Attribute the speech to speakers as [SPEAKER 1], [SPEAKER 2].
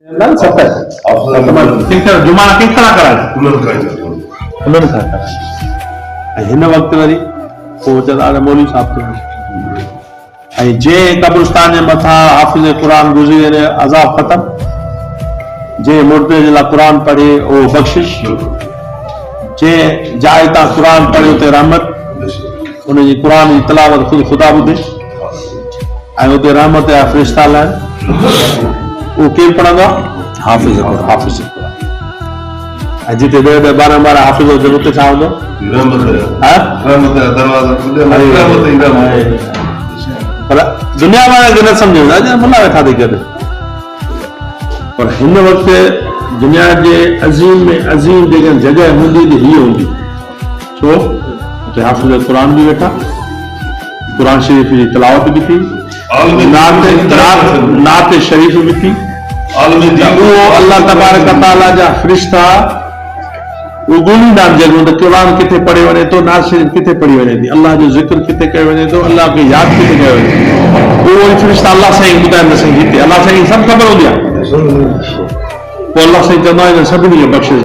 [SPEAKER 1] जुमा कंहिं तरह कराए उन्हनि खां कराए ऐं हिन वक़्तु वरी पोइ चवंदा मौलवी साहब थो ऐं जंहिं कब्रिस्तान जे मथां हाफ़िज़ क़ुरान गुज़री वञे अज़ाब ख़तम, जंहिं मुर्दे जे लाइ क़ुरान पढ़े उहो बख़्शिश, जंहिं जाइ तां क़ुरान पढ़े उते रहमत, उनजी क़ुरान जी तिलावत ख़ुदि ख़ुदा ॿुधे ऐं उते रहमत जा फ़रिश्ता हलनि। वो केरु पढ़ंदो आहे? हाफ़िज़ क़ुरान। ऐं जिते 10-12 हाफ़िज़ हुजनि उते छा हूंदो? पर दुनिया वारा न सम्झो अॼु मुला वेठा थी गॾु, पर हिन वक़्तु दुनिया जे अज़ीम में अज़ीम जेकॾहिं जॻह हूंदी त हीअ हूंदी। छो उते हाफ़िज़ क़ुरान बि वेठा, क़ुरान शरीफ़ जी तिलावत बि थी, नात शरीफ़ बि थी, उहो अल्लाह तबारक तआला जा फ़रिश्ता वो ॻोल्हींदा आहिनि जॻहियूं त क़ुरान किथे पढ़े वञे थो, नात शरीफ़ किथे पढ़ी वञे थी, अल्लाह जो ज़िक्र किथे कयो वञे थो, अल्लाह खे यादि किथे कयो वञे थो, उहो फ़रिश्ता अल्लाह साईं ॿुधाईंदा साईं हिते अल्लाह साईं सभु ख़बर हूंदी आहे। पोइ अल्लाह साईं चवंदो आहे सभिनी खे बख़्शिश